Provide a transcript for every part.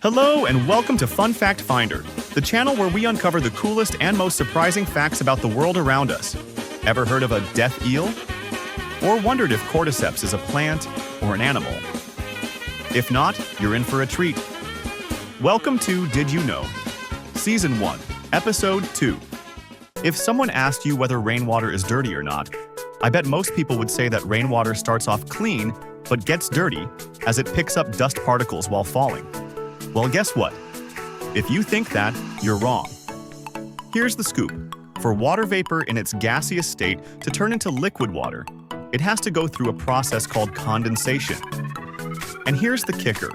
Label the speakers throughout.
Speaker 1: Hello and welcome to Fun Fact Finder, the channel where we uncover the coolest and most surprising facts about the world around us. Ever heard of a death eel? Or wondered if Cordyceps is a plant or an animal? If not, you're in for a treat. Welcome to Did You Know? Season 1, Episode 2. If someone asked you whether rainwater is dirty or not, I bet most people would say that rainwater starts off clean but gets dirty as it picks up dust particles while falling. Well, guess what? If you think that, you're wrong. Here's the scoop. For water vapor in its gaseous state to turn into liquid water, it has to go through a process called condensation. And here's the kicker.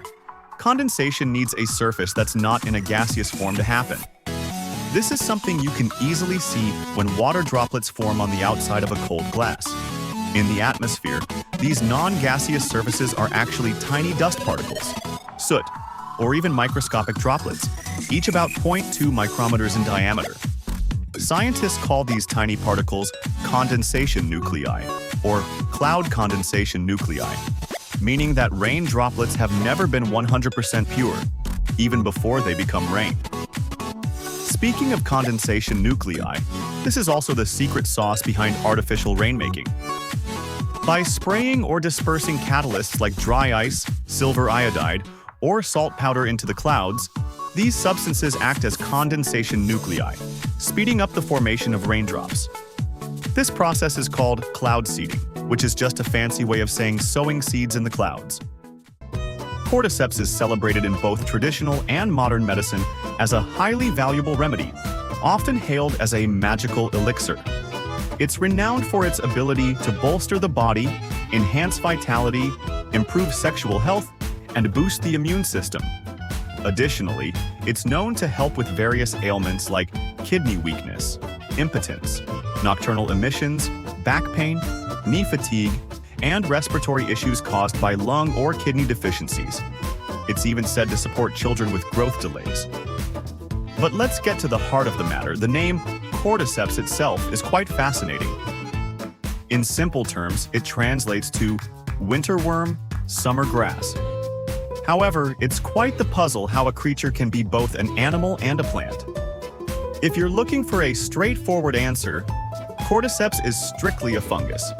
Speaker 1: Condensation needs a surface that's not in a gaseous form to happen. This is something you can easily see when water droplets form on the outside of a cold glass. In the atmosphere, these non-gaseous surfaces are actually tiny dust particles, soot, or even microscopic droplets, each about 0.2 micrometers in diameter. Scientists call these tiny particles condensation nuclei, or cloud condensation nuclei, meaning that rain droplets have never been 100% pure, even before they become rain. Speaking of condensation nuclei, this is also the secret sauce behind artificial rainmaking. By spraying or dispersing catalysts like dry ice, silver iodide, or salt powder into the clouds, these substances act as condensation nuclei, speeding up the formation of raindrops. This process is called cloud seeding, which is just a fancy way of saying sowing seeds in the clouds. Cordyceps is celebrated in both traditional and modern medicine as a highly valuable remedy, often hailed as a magical elixir. It's renowned for its ability to bolster the body, enhance vitality, improve sexual health, and boost the immune system. Additionally, it's known to help with various ailments like kidney weakness, impotence, nocturnal emissions, back pain, knee fatigue, and respiratory issues caused by lung or kidney deficiencies. It's even said to support children with growth delays. But let's get to the heart of the matter. The name Cordyceps itself is quite fascinating. In simple terms, it translates to winter worm, summer grass. However, it's quite the puzzle how a creature can be both an animal and a plant. If you're looking for a straightforward answer, Cordyceps is strictly a fungus.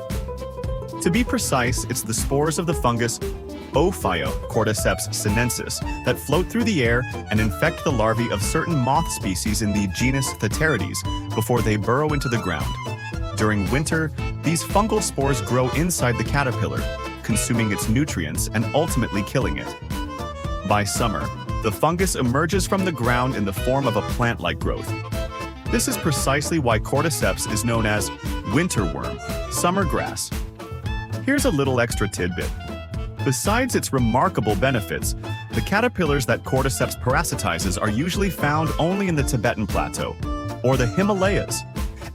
Speaker 1: To be precise, it's the spores of the fungus Cordyceps sinensis that float through the air and infect the larvae of certain moth species in the genus Theterides before they burrow into the ground. During winter, these fungal spores grow inside the caterpillar, consuming its nutrients and ultimately killing it. By summer, the fungus emerges from the ground in the form of a plant-like growth. This is precisely why Cordyceps is known as winter worm, summer grass. Here's a little extra tidbit. Besides its remarkable benefits, the caterpillars that Cordyceps parasitizes are usually found only in the Tibetan Plateau, or the Himalayas,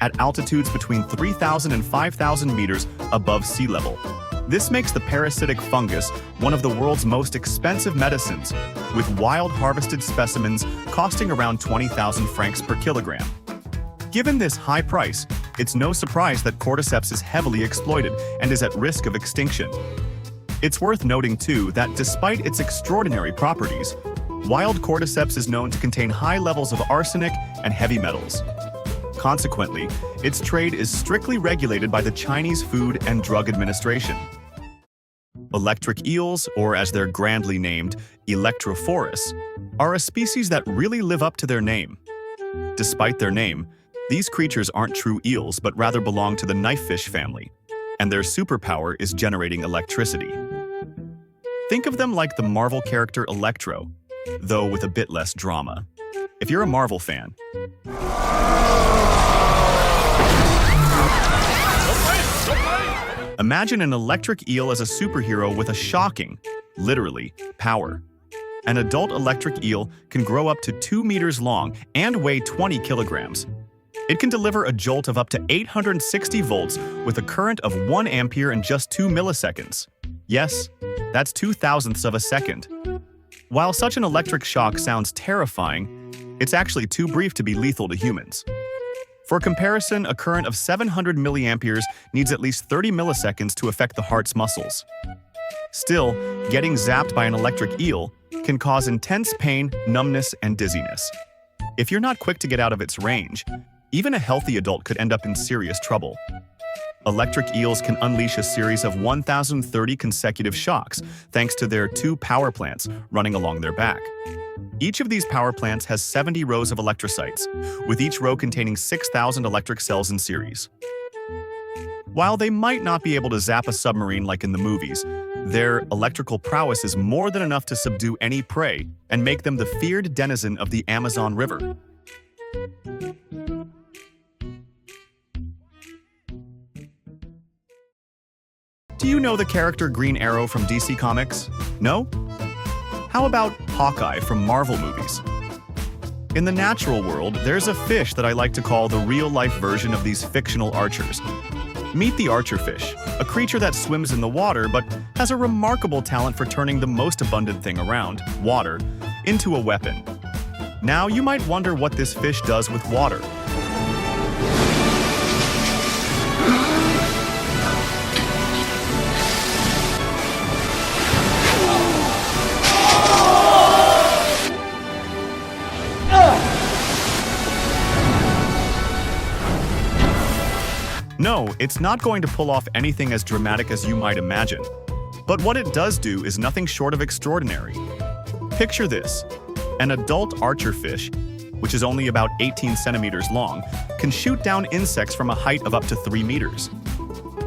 Speaker 1: at altitudes between 3,000 and 5,000 meters above sea level. This makes the parasitic fungus one of the world's most expensive medicines, with wild harvested specimens costing around 20,000 francs per kilogram. Given this high price, it's no surprise that Cordyceps is heavily exploited and is at risk of extinction. It's worth noting, too, that despite its extraordinary properties, wild Cordyceps is known to contain high levels of arsenic and heavy metals. Consequently, its trade is strictly regulated by the Chinese Food and Drug Administration. Electric eels, or as they're grandly named, Electrophorus, are a species that really live up to their name. Despite their name, these creatures aren't true eels but rather belong to the knifefish family, and their superpower is generating electricity. Think of them like the Marvel character Electro, though with a bit less drama. If you're a Marvel fan, imagine an electric eel as a superhero with a shocking, literally, power. An adult electric eel can grow up to 2 meters long and weigh 20 kilograms. It can deliver a jolt of up to 860 volts with a current of 1 ampere in just 2 milliseconds. Yes, that's 0.002 of a second. While such an electric shock sounds terrifying, it's actually too brief to be lethal to humans. For comparison, a current of 700 milliamperes needs at least 30 milliseconds to affect the heart's muscles. Still, getting zapped by an electric eel, can cause intense pain, numbness, and dizziness. If you're not quick to get out of its range, even a healthy adult could end up in serious trouble. Electric eels can unleash a series of 1,030 consecutive shocks thanks to their 2 power plants running along their back. Each of these power plants has 70 rows of electrocytes, with each row containing 6,000 electric cells in series. While they might not be able to zap a submarine like in the movies, their electrical prowess is more than enough to subdue any prey and make them the feared denizen of the Amazon River. Do you know the character Green Arrow from DC Comics? No? How about Hawkeye from Marvel movies? In the natural world, there's a fish that I like to call the real-life version of these fictional archers. Meet the archerfish, a creature that swims in the water but has a remarkable talent for turning the most abundant thing around, water, into a weapon. Now, you might wonder what this fish does with water. No, it's not going to pull off anything as dramatic as you might imagine. But what it does do is nothing short of extraordinary. Picture this. An adult archerfish, which is only about 18 centimeters long, can shoot down insects from a height of up to 3 meters.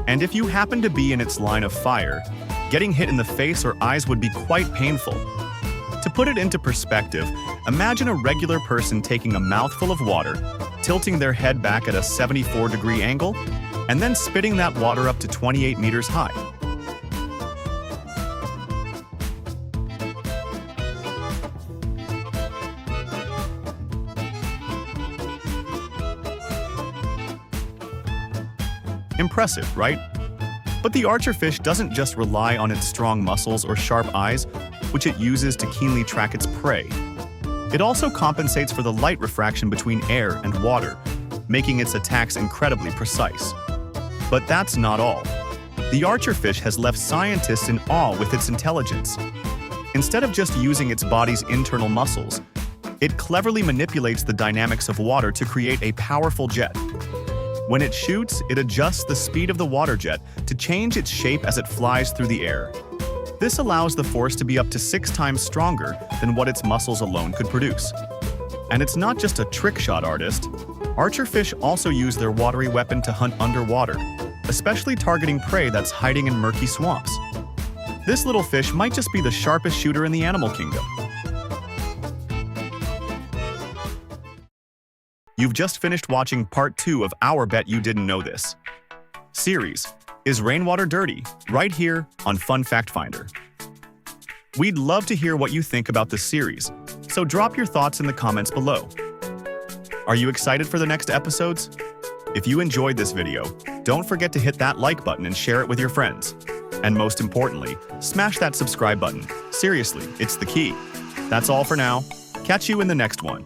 Speaker 1: And if you happen to be in its line of fire, getting hit in the face or eyes would be quite painful. To put it into perspective, imagine a regular person taking a mouthful of water, tilting their head back at a 74-degree angle, and then spitting that water up to 28 meters high. Impressive, right? But the archerfish doesn't just rely on its strong muscles or sharp eyes, which it uses to keenly track its prey. It also compensates for the light refraction between air and water, making its attacks incredibly precise. But that's not all. The archerfish has left scientists in awe with its intelligence. Instead of just using its body's internal muscles, it cleverly manipulates the dynamics of water to create a powerful jet. When it shoots, it adjusts the speed of the water jet to change its shape as it flies through the air. This allows the force to be up to 6 times stronger than what its muscles alone could produce. And it's not just a trick shot artist. Archerfish also use their watery weapon to hunt underwater, especially targeting prey that's hiding in murky swamps. This little fish might just be the sharpest shooter in the animal kingdom. You've just finished watching part 2 of our Bet You Didn't Know This series, Is Rainwater Dirty?, right here on Fun Fact Finder. We'd love to hear what you think about the series, so drop your thoughts in the comments below. Are you excited for the next episodes? If you enjoyed this video, don't forget to hit that like button and share it with your friends. And most importantly, smash that subscribe button. Seriously, it's the key. That's all for now. Catch you in the next one.